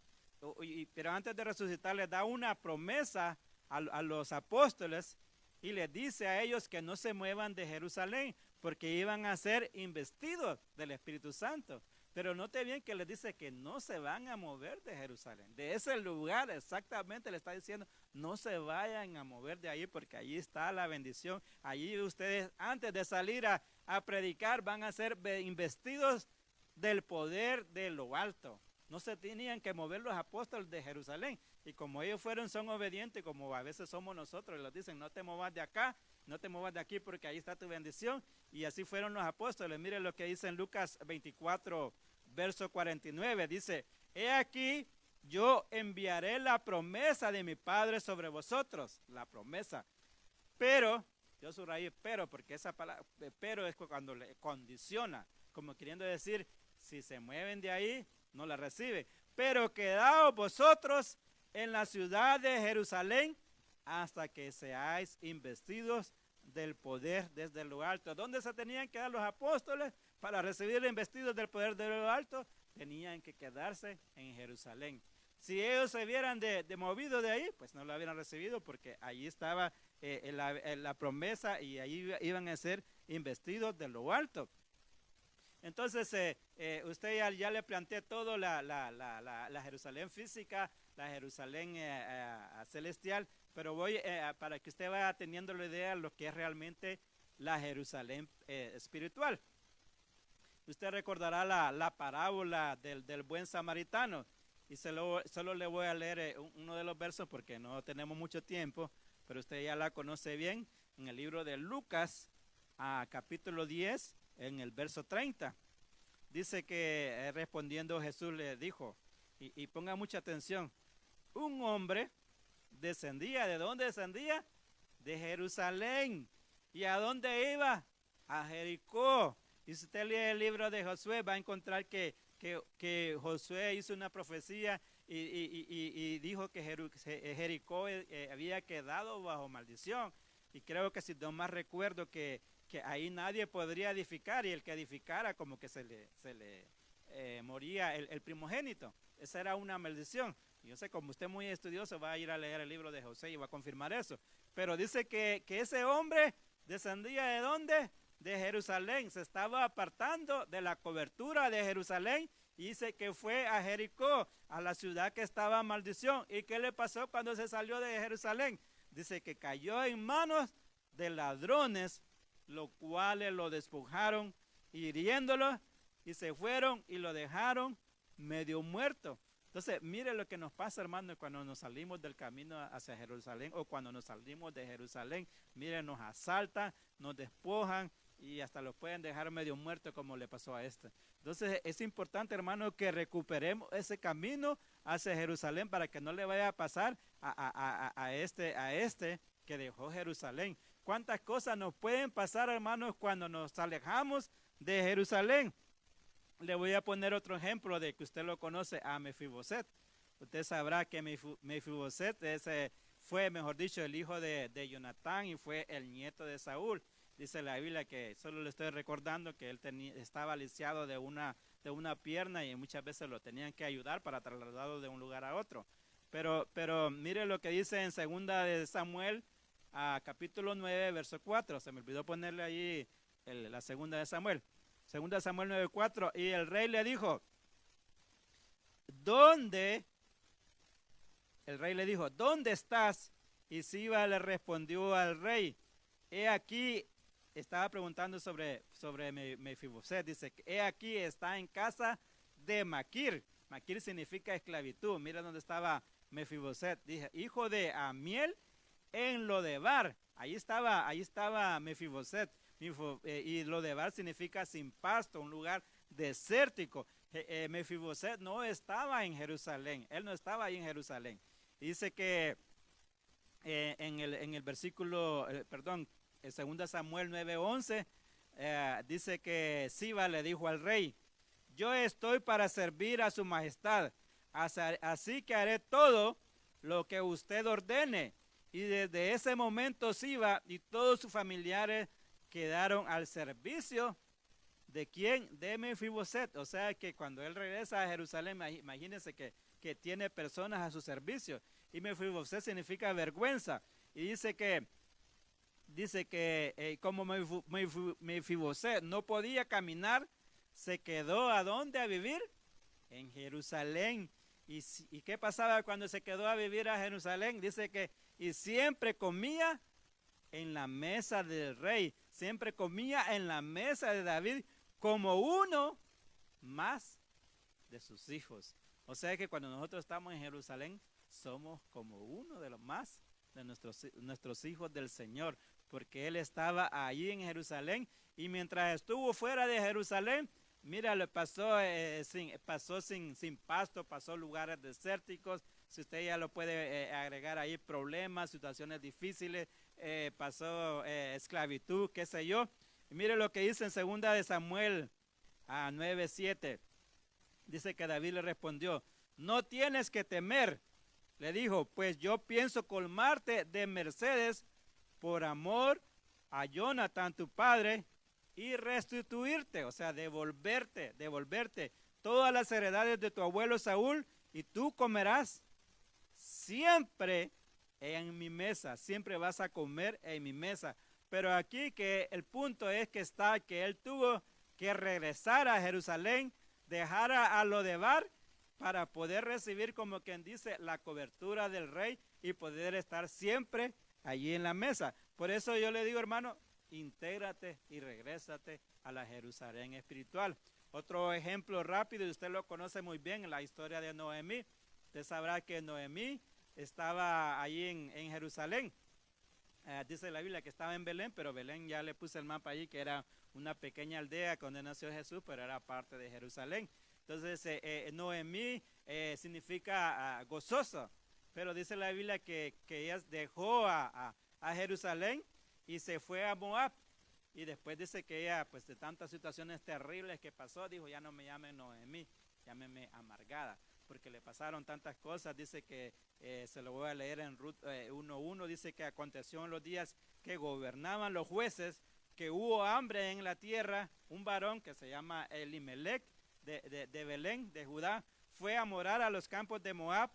Speaker 1: pero antes de resucitar le da una promesa a los apóstoles y les dice a ellos que no se muevan de Jerusalén porque iban a ser investidos del Espíritu Santo. Pero note bien que les dice que no se van a mover de Jerusalén, de ese lugar exactamente le está diciendo, no se vayan a mover de ahí porque allí está la bendición. Allí ustedes antes de salir a predicar van a ser investidos del poder de lo alto. No se tenían que mover los apóstoles de Jerusalén. Y como ellos son obedientes, como a veces somos nosotros, les dicen, no te movas de acá, no te movas de aquí porque ahí está tu bendición. Y así fueron los apóstoles. Miren lo que dice en Lucas 24, verso 49. Dice, he aquí, yo enviaré la promesa de mi Padre sobre vosotros. La promesa. Pero, yo subrayé pero, porque esa palabra, pero es cuando le condiciona, como queriendo decir, si se mueven de ahí, no la recibe. Pero quedaos vosotros en la ciudad de Jerusalén hasta que seáis investidos del poder desde lo alto. ¿Dónde se tenían que dar los apóstoles para recibir investidos del poder de lo alto? Tenían que quedarse en Jerusalén. Si ellos se hubieran movido de ahí, pues no lo hubieran recibido porque allí estaba la promesa y ahí iban a ser investidos de lo alto. Entonces, usted ya le planteé todo la Jerusalén física, la Jerusalén celestial, pero voy para que usted vaya teniendo la idea de lo que es realmente la Jerusalén espiritual. Usted recordará la parábola del buen samaritano, y solo le voy a leer uno de los versos porque no tenemos mucho tiempo, pero usted ya la conoce bien, en el libro de Lucas, capítulo 10, en el verso 30. Dice que respondiendo Jesús le dijo, y ponga mucha atención, un hombre descendía, ¿de dónde descendía? De Jerusalén. ¿Y a dónde iba? A Jericó. Y si usted lee el libro de Josué, va a encontrar que Josué hizo una profecía y dijo que Jericó había quedado bajo maldición. Y creo que si no más recuerdo que ahí nadie podría edificar, y el que edificara como que se le moría el primogénito. Esa era una maldición. Yo sé, como usted es muy estudioso, va a ir a leer el libro de José y va a confirmar eso. Pero dice que ese hombre descendía ¿de dónde? De Jerusalén. Se estaba apartando de la cobertura de Jerusalén y dice que fue a Jericó, a la ciudad que estaba en maldición. ¿Y qué le pasó cuando se salió de Jerusalén? Dice que cayó en manos de ladrones, los cuales lo despojaron, hiriéndolo, y se fueron y lo dejaron medio muerto. Entonces, mire lo que nos pasa, hermano, cuando nos salimos del camino hacia Jerusalén o cuando nos salimos de Jerusalén. Mire, nos asaltan, nos despojan y hasta los pueden dejar medio muertos como le pasó a este. Entonces, es importante, hermano, que recuperemos ese camino hacia Jerusalén para que no le vaya a pasar a este que dejó Jerusalén. ¿Cuántas cosas nos pueden pasar, hermanos, cuando nos alejamos de Jerusalén? Le voy a poner otro ejemplo de que usted lo conoce, a Mefiboset. Usted sabrá que Mefiboset fue, mejor dicho, el hijo de Jonatán y fue el nieto de Saúl. Dice la Biblia que, solo le estoy recordando que él estaba lisiado de una pierna y muchas veces lo tenían que ayudar para trasladarlo de un lugar a otro. Pero mire lo que dice en 2 de Samuel, capítulo 9, verso 4. Se me olvidó ponerle ahí la 2 de Samuel. 2 de Samuel 9, 4. Y el rey le dijo, ¿dónde? El rey le dijo, ¿dónde estás? Y Siba le respondió al rey, he aquí, estaba preguntando sobre Mefiboset, dice, he aquí está en casa de Maquir. Maquir significa esclavitud. Mira dónde estaba Mefiboset. Dije, hijo de Amiel en Lodebar. Ahí estaba Mefiboset. Y Lodebar significa sin pasto, un lugar desértico. Mefiboset no estaba en Jerusalén. Él no estaba ahí en Jerusalén. Dice que en el versículo, perdón, en 2 Samuel 9:11, dice que Siba le dijo al rey, yo estoy para servir a su majestad, así que haré todo lo que usted ordene. Y desde ese momento Siba y todos sus familiares quedaron al servicio de ¿quién? De Mefiboset. O sea que cuando él regresa a Jerusalén, imagínense que tiene personas a su servicio. Y Mefiboset significa vergüenza. Y dice que como Mefiboset no podía caminar, se quedó ¿a dónde a vivir? En Jerusalén. ¿Y qué pasaba cuando se quedó a vivir a Jerusalén? Dice que y siempre comía en la mesa del rey, siempre comía en la mesa de David como uno más de sus hijos. O sea que cuando nosotros estamos en Jerusalén, somos como uno de los más de nuestros hijos del Señor, porque Él estaba allí en Jerusalén y mientras estuvo fuera de Jerusalén, mira, le pasó sin pasto, pasó lugares desérticos. Si usted ya lo puede agregar ahí, problemas, situaciones difíciles, pasó esclavitud, qué sé yo. Y mire lo que dice en 2 de Samuel 9:7. Dice que David le respondió, no tienes que temer. Le dijo, pues yo pienso colmarte de mercedes por amor a Jonatán tu padre y restituirte, o sea, devolverte todas las heredades de tu abuelo Saúl y tú comerás siempre en mi mesa, siempre vas a comer en mi mesa. Pero aquí que el punto es que él tuvo que regresar a Jerusalén, dejar a Lodebar para poder recibir, como quien dice, la cobertura del rey y poder estar siempre allí en la mesa. Por eso yo le digo, hermano, intégrate y regrésate a la Jerusalén espiritual. Otro ejemplo rápido, y usted lo conoce muy bien, en la historia de Noemí. Usted sabrá que Noemí estaba allí en Jerusalén. Dice la Biblia que estaba en Belén, pero Belén ya le puse el mapa allí, que era una pequeña aldea donde nació Jesús, pero era parte de Jerusalén. Entonces, Noemí significa gozoso, pero dice la Biblia que ella dejó a Jerusalén y se fue a Moab. Y después dice que ella, pues de tantas situaciones terribles que pasó, dijo, ya no me llamen Noemí, llámeme amargada, porque le pasaron tantas cosas. Dice que, se lo voy a leer en Ruth 1:1, dice que aconteció en los días que gobernaban los jueces, que hubo hambre en la tierra, un varón que se llama Elimelech, de Belén, de Judá, fue a morar a los campos de Moab,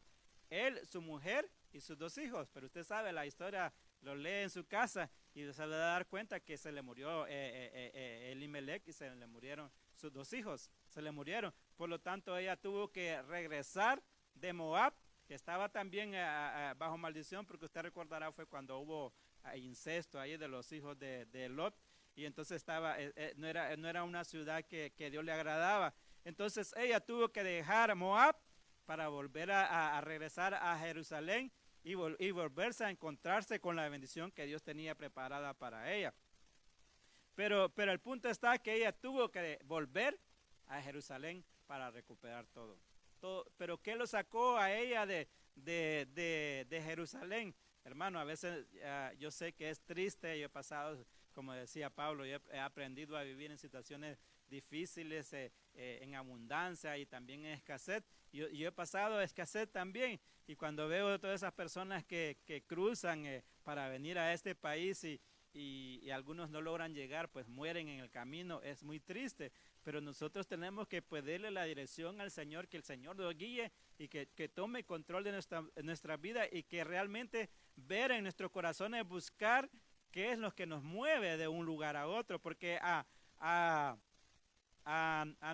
Speaker 1: él, su mujer y sus 2 hijos. Pero usted sabe, la historia lo lee en su casa y se le va a dar cuenta que se le murió Elimelech y se le murieron sus 2 hijos, se le murieron. Por lo tanto, ella tuvo que regresar de Moab, que estaba también bajo maldición, porque usted recordará fue cuando hubo incesto ahí de los hijos de Lot, y entonces no era una ciudad que Dios le agradaba. Entonces ella tuvo que dejar Moab para volver a regresar a Jerusalén y volverse a encontrarse con la bendición que Dios tenía preparada para ella. Pero el punto está que ella tuvo que volver a Jerusalén para recuperar todo. pero ¿qué lo sacó a ella de Jerusalén? Hermano, a veces yo sé que es triste, yo he pasado, como decía Pablo, yo he aprendido a vivir en situaciones difíciles, en abundancia y también en escasez. Yo he pasado escasez también, y cuando veo todas esas personas que cruzan para venir a este país y algunos no logran llegar, pues mueren en el camino, es muy triste. Pero nosotros tenemos que pedirle la dirección al Señor, que el Señor nos guíe y que tome control de nuestra vida, y que realmente ver en nuestros corazones, buscar qué es lo que nos mueve de un lugar a otro, porque a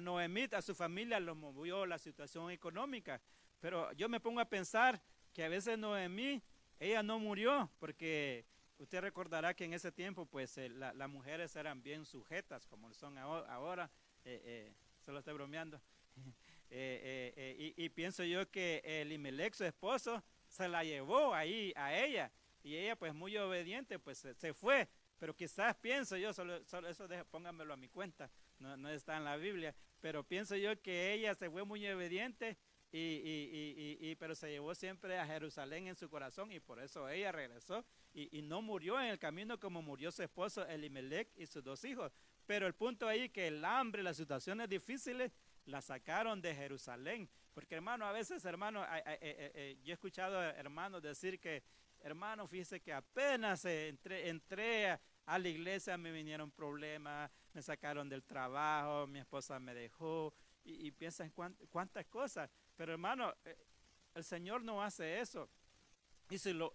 Speaker 1: Noemí, a su familia, lo movió la situación económica. Pero yo me pongo a pensar que a veces Noemí, ella no murió, porque usted recordará que en ese tiempo pues las mujeres eran bien sujetas, como son ahora. Se lo estoy bromeando. Y pienso yo que Elimelech, su esposo, se la llevó ahí a ella, y ella pues muy obediente pues se fue. Pero quizás pienso yo, solo eso pónganmelo a mi cuenta, no está en la Biblia, pero pienso yo que ella se fue muy obediente, pero se llevó siempre a Jerusalén en su corazón, y por eso ella regresó y no murió en el camino como murió su esposo Elimelech y sus 2 hijos. Pero el punto ahí que el hambre, las situaciones difíciles, la sacaron de Jerusalén. Porque hermano, a veces hermano, yo he escuchado a hermanos decir que, hermano, fíjese que apenas entré a la iglesia me vinieron problemas, me sacaron del trabajo, mi esposa me dejó, y piensan cuántas cosas. Pero hermano, el Señor no hace eso. Y si lo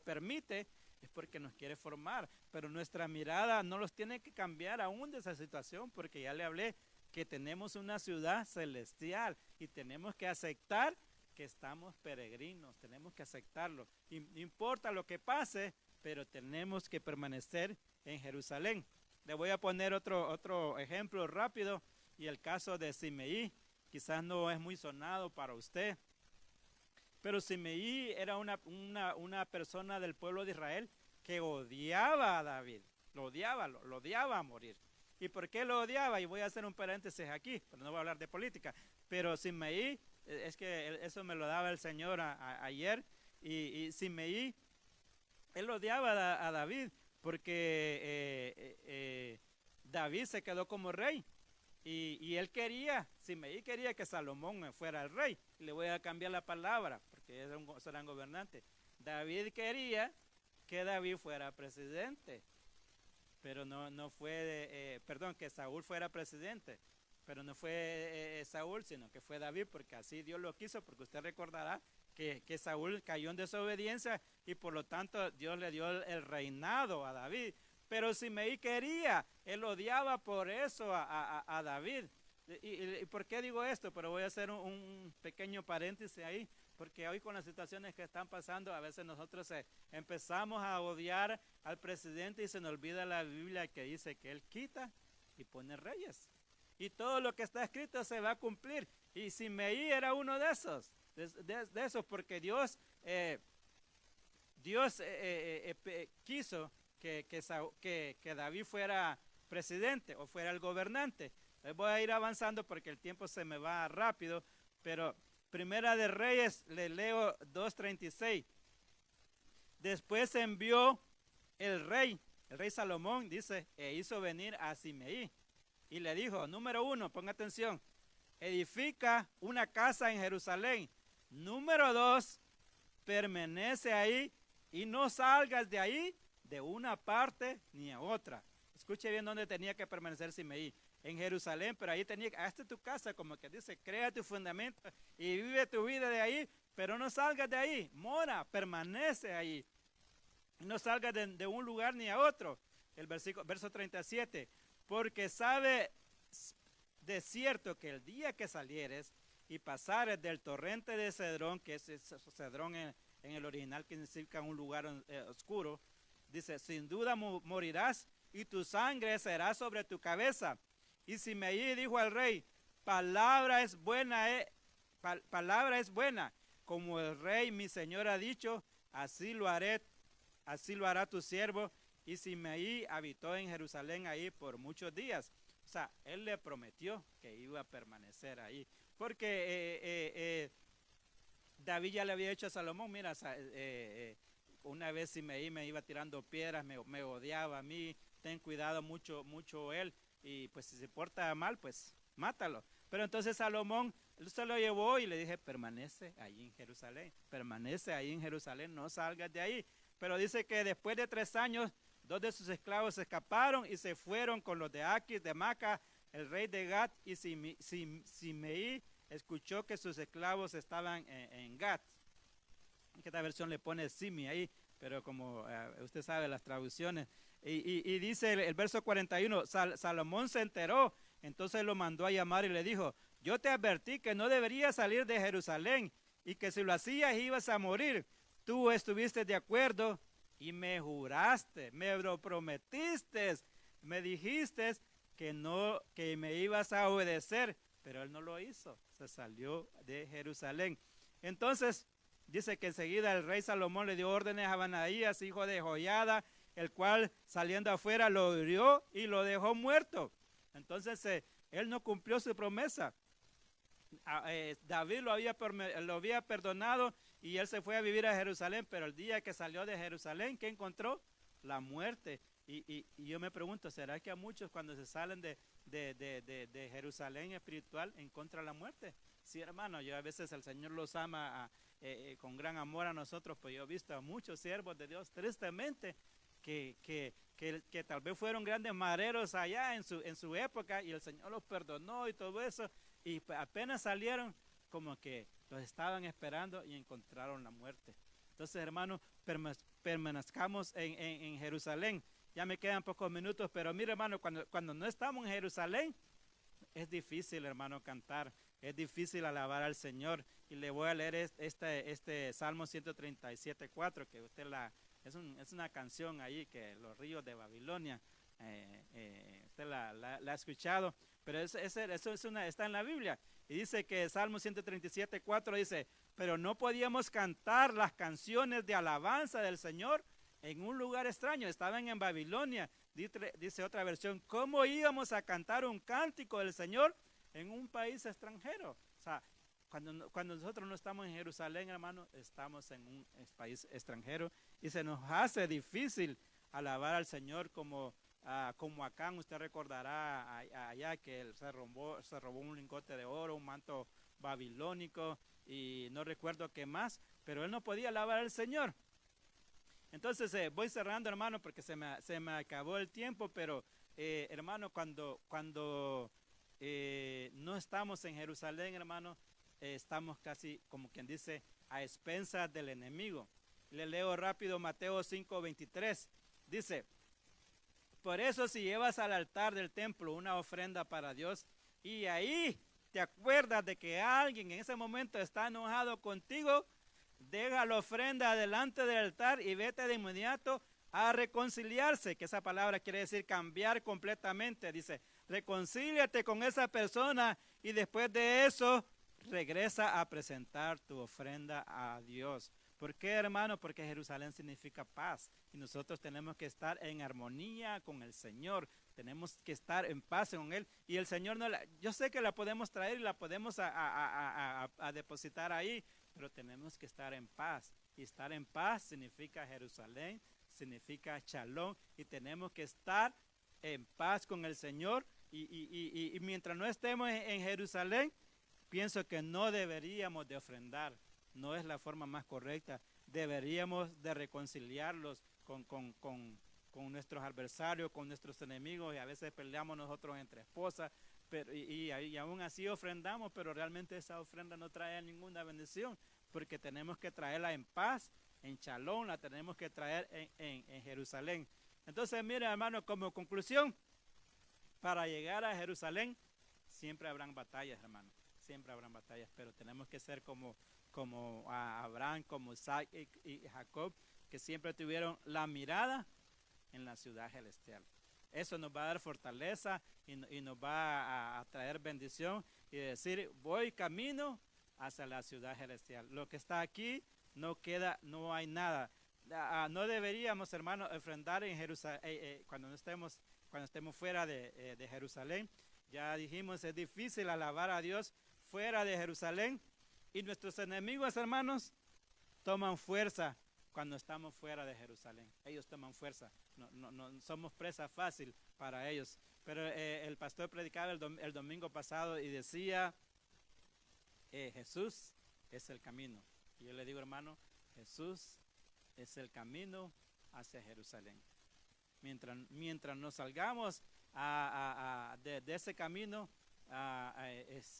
Speaker 1: permite, es porque nos quiere formar. Pero nuestra mirada no los tiene que cambiar aún de esa situación, porque ya le hablé que tenemos una ciudad celestial y tenemos que aceptar que estamos peregrinos, tenemos que aceptarlo. Y no importa lo que pase, pero tenemos que permanecer en Jerusalén. Le voy a poner otro ejemplo rápido, y el caso de Simeí. Quizás no es muy sonado para usted, pero Simeí era una persona del pueblo de Israel que odiaba a David, lo odiaba a morir. ¿Y por qué lo odiaba? Y voy a hacer un paréntesis aquí, pero no voy a hablar de política. Pero Simeí, es que eso me lo daba el Señor ayer, y Simeí, él odiaba a David porque David se quedó como rey. Y él quería, Simeí quería que Salomón fuera el rey. Le voy a cambiar la palabra, porque serán gobernantes. David quería que David fuera presidente, pero no fue, perdón, que Saúl fuera presidente, pero no fue Saúl, sino que fue David, porque así Dios lo quiso, porque usted recordará que Saúl cayó en desobediencia, y por lo tanto Dios le dio el reinado a David. Pero Simeí quería, él odiaba por eso a David. ¿Y por qué digo esto? Pero voy a hacer un pequeño paréntesis ahí, porque hoy con las situaciones que están pasando, a veces nosotros empezamos a odiar al presidente, y se nos olvida la Biblia que dice que él quita y pone reyes. Y todo lo que está escrito se va a cumplir. Y Simeí era uno de esos, de esos, porque Dios quiso que David fuera presidente o fuera el gobernante. Voy a ir avanzando porque el tiempo se me va rápido, pero Primera de Reyes, le leo 2:36. Después envió el rey Salomón, dice, e hizo venir a Simeí y le dijo, número 1, ponga atención, edifica una casa en Jerusalén. Número 2, permanece ahí y no salgas de ahí de una parte ni a otra. Escuche bien dónde tenía que permanecer Simeí. En Jerusalén, pero ahí tenía, hazte tu casa, como que dice, crea tu fundamento y vive tu vida de ahí, pero no salgas de ahí, mora, permanece ahí. No salgas de un lugar ni a otro. El verso 37, porque sabe de cierto que el día que salieres y pasares del torrente de Cedrón, que es Cedrón en el original, que significa un lugar oscuro, dice, sin duda morirás y tu sangre será sobre tu cabeza. Y Simeí dijo al rey, palabra es buena, como el rey mi señor ha dicho, así lo hará tu siervo. Y Simeí habitó en Jerusalén ahí por muchos días. O sea, él le prometió que iba a permanecer ahí. porque David ya le había dicho a Salomón, mira, una vez Simeí me iba tirando piedras, me odiaba a mí, ten cuidado mucho él, y pues si se porta mal, pues mátalo. Pero entonces Salomón se lo llevó y le dije, permanece ahí en Jerusalén, no salgas de ahí. Pero dice que después de 3 años, 2 de sus esclavos se escaparon y se fueron con los de Aquis, de Maca, el rey de Gat, y Simeí escuchó que sus esclavos estaban en Gat. Esta versión le pone Simi ahí, pero como usted sabe las traducciones. Y dice el verso 41, Salomón se enteró, entonces lo mandó a llamar y le dijo, yo te advertí que no deberías salir de Jerusalén y que si lo hacías ibas a morir. Tú estuviste de acuerdo y me juraste, me lo prometiste, me dijiste que me ibas a obedecer, pero él no lo hizo, se salió de Jerusalén. Entonces dice que enseguida el rey Salomón le dio órdenes a Banaías, hijo de Joiada, el cual saliendo afuera lo hirió y lo dejó muerto. Entonces él no cumplió su promesa. David lo había perdonado y él se fue a vivir a Jerusalén, pero el día que salió de Jerusalén, ¿qué encontró? La muerte. Y yo me pregunto, ¿será que a muchos cuando se salen de Jerusalén espiritual encuentran la muerte? Sí, hermano, yo a veces el Señor los ama con gran amor a nosotros, pues yo he visto a muchos siervos de Dios tristemente que tal vez fueron grandes mareros allá en su época y el Señor los perdonó y todo eso, y apenas salieron como que los estaban esperando y encontraron la muerte. Entonces, hermano, permanezcamos en Jerusalén. Ya me quedan pocos minutos, pero mire, hermano, cuando no estamos en Jerusalén, es difícil, hermano, cantar, es difícil alabar al Señor. Y le voy a leer este Salmo 137:4, que usted es una canción ahí, que los ríos de Babilonia, usted la ha escuchado, pero eso está en la Biblia. Y dice que Salmo 137:4 dice, pero no podíamos cantar las canciones de alabanza del Señor en un lugar extraño, estaban en Babilonia. Dice otra versión, ¿cómo íbamos a cantar un cántico del Señor en un país extranjero? O sea, cuando nosotros no estamos en Jerusalén, hermano, estamos en un país extranjero y se nos hace difícil alabar al Señor como Acán. Usted recordará allá que él se robó un lingote de oro, un manto babilónico y no recuerdo qué más, pero él no podía alabar al Señor. Entonces voy cerrando, hermano, porque se me acabó el tiempo, pero hermano, cuando no estamos en Jerusalén, hermano, estamos casi, como quien dice, a expensas del enemigo. Le leo rápido Mateo 5:23. Dice, por eso si llevas al altar del templo una ofrenda para Dios y ahí te acuerdas de que alguien en ese momento está enojado contigo, deja la ofrenda delante del altar y vete de inmediato a reconciliarse, que esa palabra quiere decir cambiar completamente. Dice, reconcíliate con esa persona y después de eso regresa a presentar tu ofrenda a Dios. ¿Por qué, hermano? Porque Jerusalén significa paz y nosotros tenemos que estar en armonía con el Señor, tenemos que estar en paz con Él y el Señor yo sé que la podemos traer y la podemos a depositar ahí, pero tenemos que estar en paz y estar en paz significa Jerusalén, significa Shalom y tenemos que estar en paz con el Señor y mientras no estemos en Jerusalén, pienso que no deberíamos de ofrendar. No es la forma más correcta. Deberíamos de reconciliarlos con nuestros adversarios, con nuestros enemigos, y a veces peleamos nosotros entre esposas, y aún así ofrendamos, pero realmente esa ofrenda no trae ninguna bendición, porque tenemos que traerla en paz, en Shalom, la tenemos que traer en Jerusalén. Entonces, mira, hermano, como conclusión, para llegar a Jerusalén, siempre habrán batallas, hermano, siempre habrán batallas, pero tenemos que ser como a Abraham, como Isaac y Jacob, que siempre tuvieron la mirada en la ciudad celestial. Eso nos va a dar fortaleza y nos va a traer bendición y decir, voy camino hacia la ciudad celestial. Lo que está aquí no queda, no hay nada. No deberíamos, hermano, ofrendar en Jerusalén cuando estemos fuera de Jerusalén. Ya dijimos, es difícil alabar a Dios fuera de Jerusalén. Y nuestros enemigos, hermanos, toman fuerza cuando estamos fuera de Jerusalén. Ellos toman fuerza. No somos presa fácil para ellos. Pero el pastor predicaba el domingo pasado y decía, Jesús es el camino. Y yo le digo, hermano, Jesús es el camino hacia Jerusalén. Mientras nos salgamos de ese camino,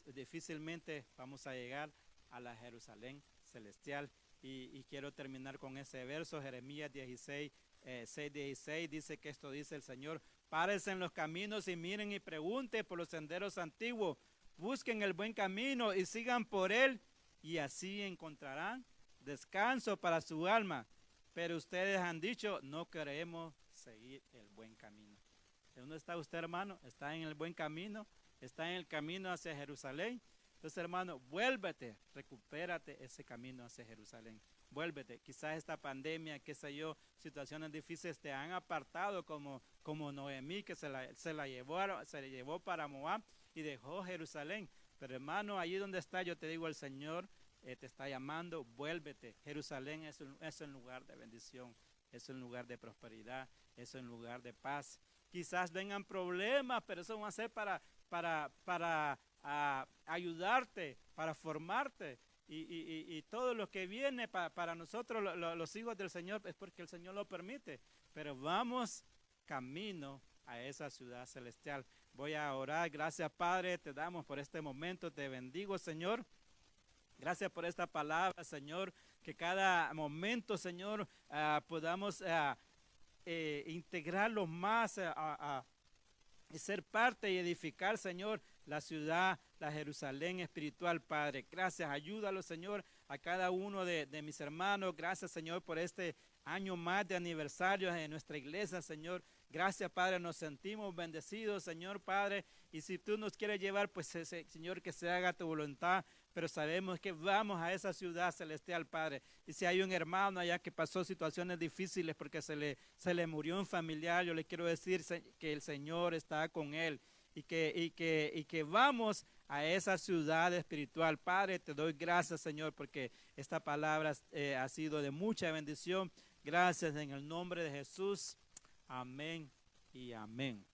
Speaker 1: difícilmente vamos a llegar a la Jerusalén celestial. Y quiero terminar con ese verso, Jeremías 16, 6:16, dice que esto dice el Señor: párense en los caminos y miren y pregunten por los senderos antiguos, busquen el buen camino y sigan por él, y así encontrarán descanso para su alma. Pero ustedes han dicho, no queremos seguir el buen camino. ¿Dónde está usted, hermano? ¿Está en el buen camino? ¿Está en el camino hacia Jerusalén? Entonces, hermano, vuélvete, recupérate ese camino hacia Jerusalén. Vuélvete. Quizás esta pandemia, qué sé yo, situaciones difíciles te han apartado como Noemí, que se le llevó para Moab y dejó Jerusalén. Pero, hermano, allí donde está, yo te digo, el Señor te está llamando, vuélvete. Jerusalén es un lugar de bendición, es un lugar de prosperidad, es un lugar de paz. Quizás vengan problemas, pero eso va a ser para ayudarte, para formarte. Y todo lo que viene para nosotros, los hijos del Señor, es porque el Señor lo permite. Pero vamos camino a esa ciudad celestial. Voy a orar. Gracias, Padre, te damos por este momento. Te bendigo, Señor. Gracias por esta palabra, Señor. Que cada momento, Señor, podamos integrarlo más y ser parte y edificar, Señor, la ciudad, la Jerusalén espiritual, Padre. Gracias, ayúdalo, Señor, a cada uno de mis hermanos. Gracias, Señor, por este año más de aniversario en nuestra iglesia, Señor. Gracias, Padre, nos sentimos bendecidos, Señor, Padre. Y si tú nos quieres llevar, pues, Señor, que se haga tu voluntad. Pero sabemos que vamos a esa ciudad celestial, Padre. Y si hay un hermano allá que pasó situaciones difíciles porque se le murió un familiar, yo le quiero decir que el Señor está con él. Y que vamos a esa ciudad espiritual. Padre, te doy gracias, Señor, porque esta palabra ha sido de mucha bendición. Gracias en el nombre de Jesús. Amén y amén.